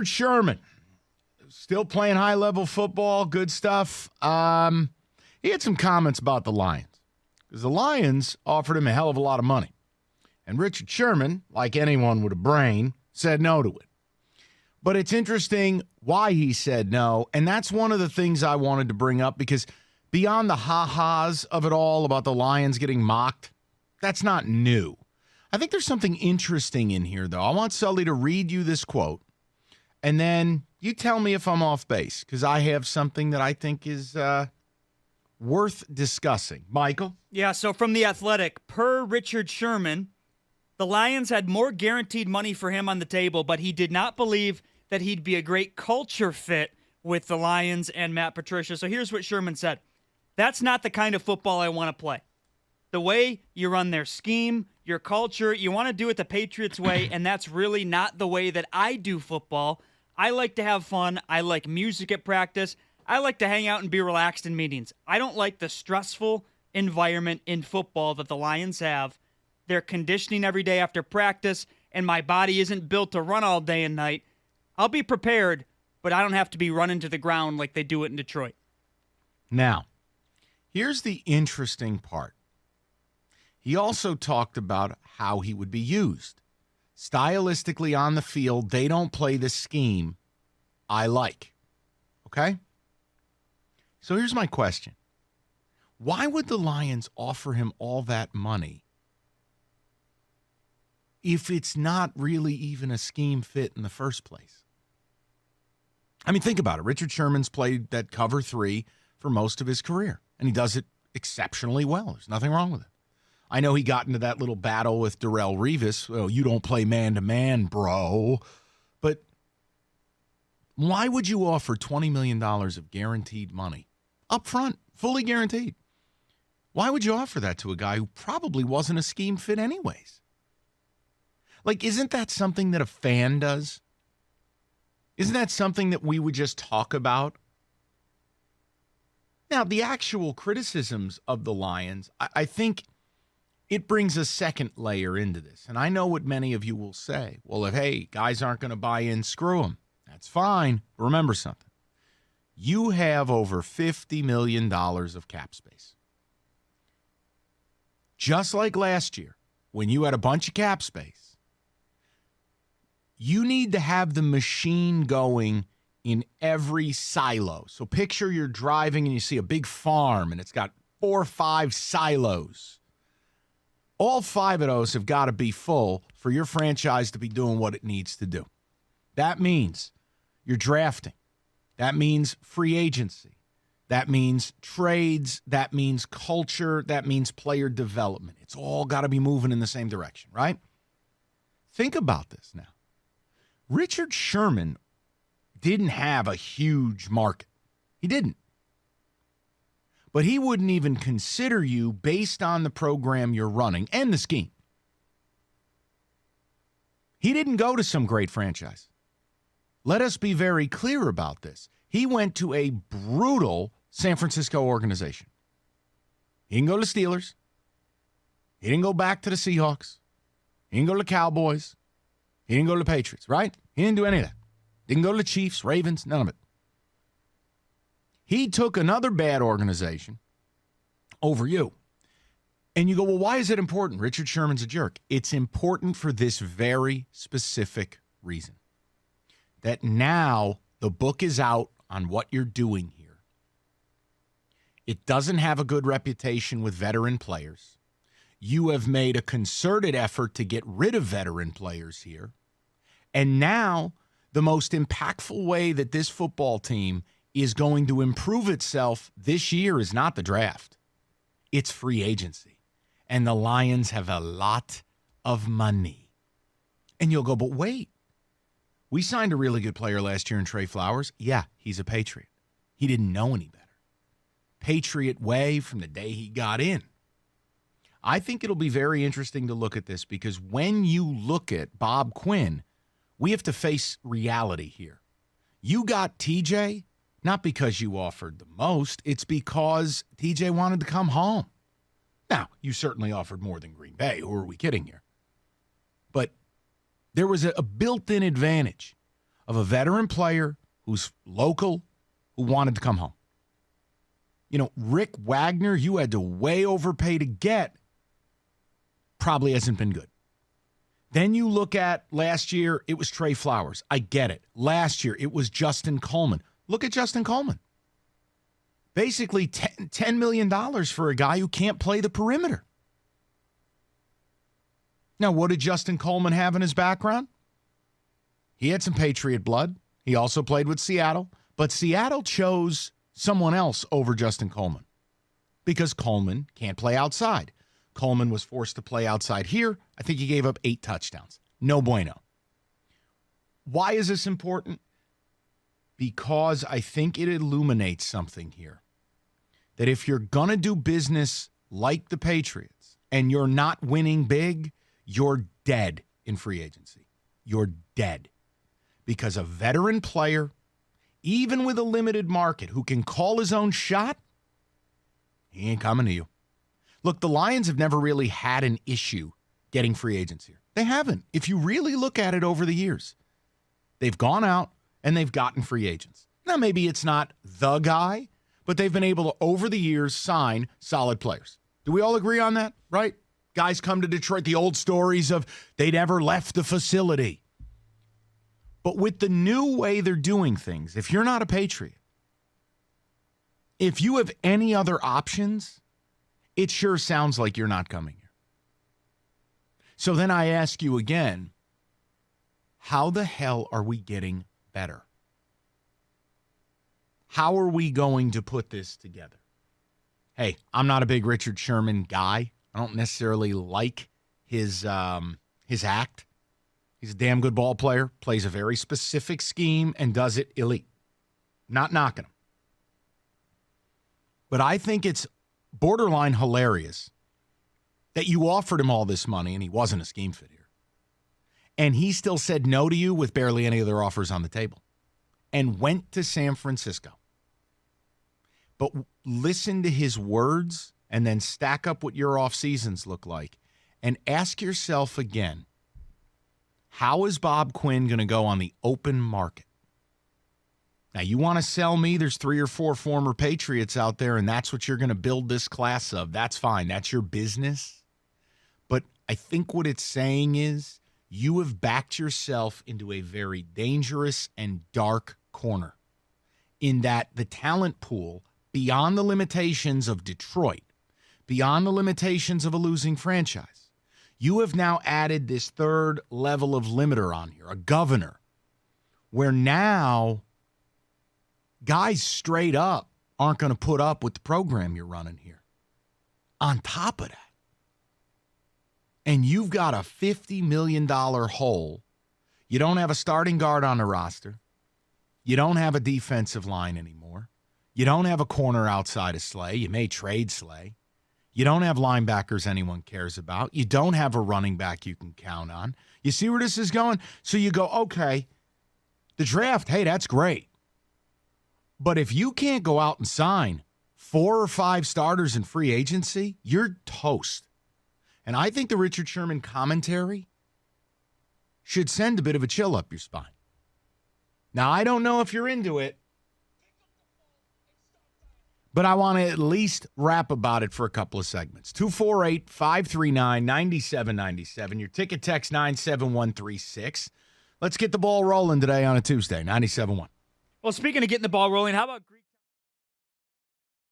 Richard Sherman, still playing high-level football, good stuff. He had some comments about the Lions, because the Lions offered him a hell of a lot of money. And Richard Sherman, like anyone with a brain, said no to it. But it's interesting why he said no, and that's one of the things I wanted to bring up, because beyond the ha-has of it all about the Lions getting mocked, that's not new. I think there's something interesting in here, though. I want Sully to read you this quote, and then you tell me if I'm off base, because I have something that I think is worth discussing. Michael? Yeah, so from The Athletic, per Richard Sherman, the Lions had more guaranteed money for him on the table, but he did not believe that he'd be a great culture fit with the Lions and Matt Patricia. So here's what Sherman said. That's not the kind of football I want to play. The way you run their scheme, your culture, you want to do it the Patriots way, and that's really not the way that I do football. I like to have fun. I like music at practice. I like to hang out and be relaxed in meetings. I don't like the stressful environment in football that the Lions have. They're conditioning every day after practice, and my body isn't built to run all day and night. I'll be prepared, but I don't have to be running to the ground like they do it in Detroit. Now, here's the interesting part. He also talked about how he would be used. Stylistically on the field, they don't play the scheme I like. Okay? So here's my question. Why would the Lions offer him all that money if it's not really even a scheme fit in the first place? I mean, think about it. Richard Sherman's played that cover 3 for most of his career, and he does it exceptionally well. There's nothing wrong with it. I know he got into that little battle with Darrelle Revis. Oh, you don't play man-to-man, bro. But why would you offer $20 million of guaranteed money up front, fully guaranteed? Why would you offer that to a guy who probably wasn't a scheme fit anyways? Like, isn't that something that a fan does? Isn't that something that we would just talk about? Now, the actual criticisms of the Lions, I think it brings a second layer into this. And I know what many of you will say. Well, if, hey, guys aren't going to buy in, screw them. That's fine. But remember something. You have over $50 million of cap space. Just like last year, when you had a bunch of cap space, you need to have the machine going in every silo. So picture you're driving and you see a big farm and it's got 4 or 5 silos. All 5 of those have got to be full for your franchise to be doing what it needs to do. That means you're drafting. That means free agency. That means trades. That means culture. That means player development. It's all got to be moving in the same direction, right? Think about this now. Richard Sherman didn't have a huge market. He didn't. But he wouldn't even consider you based on the program you're running and the scheme. He didn't go to some great franchise. Let us be very clear about this. He went to a brutal San Francisco organization. He didn't go to the Steelers. He didn't go back to the Seahawks. He didn't go to the Cowboys. He didn't go to the Patriots, right? He didn't do any of that. Didn't go to the Chiefs, Ravens, none of it. He took another bad organization over you. And you go, well, why is it important? Richard Sherman's a jerk. It's important for this very specific reason. That now the book is out on what you're doing here. It doesn't have a good reputation with veteran players. You have made a concerted effort to get rid of veteran players here. And now the most impactful way that this football team is going to improve itself this year is not the draft. It's free agency. And the Lions have a lot of money. And you'll go, but wait. We signed a really good player last year in Trey Flowers. Yeah, he's a Patriot. He didn't know any better. Patriot way from the day he got in. I think it'll be very interesting to look at this because when you look at Bob Quinn, we have to face reality here. You got TJ not because you offered the most. It's because TJ wanted to come home. Now, you certainly offered more than Green Bay. Who are we kidding here? But there was a built-in advantage of a veteran player who's local, who wanted to come home. You know, Rick Wagner, you had to way overpay to get, probably hasn't been good. Then you look at last year, it was Trey Flowers. I get it. Last year, it was Justin Coleman. Look at Justin Coleman. Basically $10 million for a guy who can't play the perimeter. Now, what did Justin Coleman have in his background? He had some Patriot blood. He also played with Seattle. But Seattle chose someone else over Justin Coleman because Coleman can't play outside. Coleman was forced to play outside here. I think he gave up 8 touchdowns. No bueno. Why is this important? Because I think it illuminates something here. That if you're going to do business like the Patriots and you're not winning big, you're dead in free agency. You're dead. Because a veteran player, even with a limited market, who can call his own shot, he ain't coming to you. Look, the Lions have never really had an issue getting free agents here. They haven't. If you really look at it over the years, they've gone out and they've gotten free agents. Now, maybe it's not the guy, but they've been able to, over the years, sign solid players. Do we all agree on that, right? Guys come to Detroit, the old stories of they never left the facility. But with the new way they're doing things, if you're not a Patriot, if you have any other options, it sure sounds like you're not coming here. So then I ask you again, how the hell are we getting better? How are we going to put this together? Hey, I'm not a big Richard Sherman guy. I don't necessarily like his act. He's a damn good ball player, plays a very specific scheme, and does it elite. Not knocking him. But I think it's borderline hilarious that you offered him all this money and he wasn't a scheme fit here. And he still said no to you with barely any other offers on the table and went to San Francisco. But listen to his words and then stack up what your off seasons look like and ask yourself again, how is Bob Quinn going to go on the open market? Now, you want to sell me there's 3 or 4 former Patriots out there, and that's what you're going to build this class of. That's fine. That's your business. But I think what it's saying is you have backed yourself into a very dangerous and dark corner in that the talent pool, beyond the limitations of Detroit, beyond the limitations of a losing franchise, you have now added this third level of limiter on here, a governor, where now guys straight up aren't going to put up with the program you're running here. On top of that, and you've got a $50 million hole. You don't have a starting guard on the roster. You don't have a defensive line anymore. You don't have a corner outside of Slay. You may trade Slay. You don't have linebackers anyone cares about. You don't have a running back you can count on. You see where this is going? So you go, okay, the draft, hey, that's great. But if you can't go out and sign 4 or 5 starters in free agency, you're toast. And I think the Richard Sherman commentary should send a bit of a chill up your spine. Now, I don't know if you're into it, but I want to at least rap about it for a couple of segments. 248-539-9797. Your ticket text 97136. Let's get the ball rolling today on a Tuesday, 97.1. Well, speaking of getting the ball rolling, how about Greek?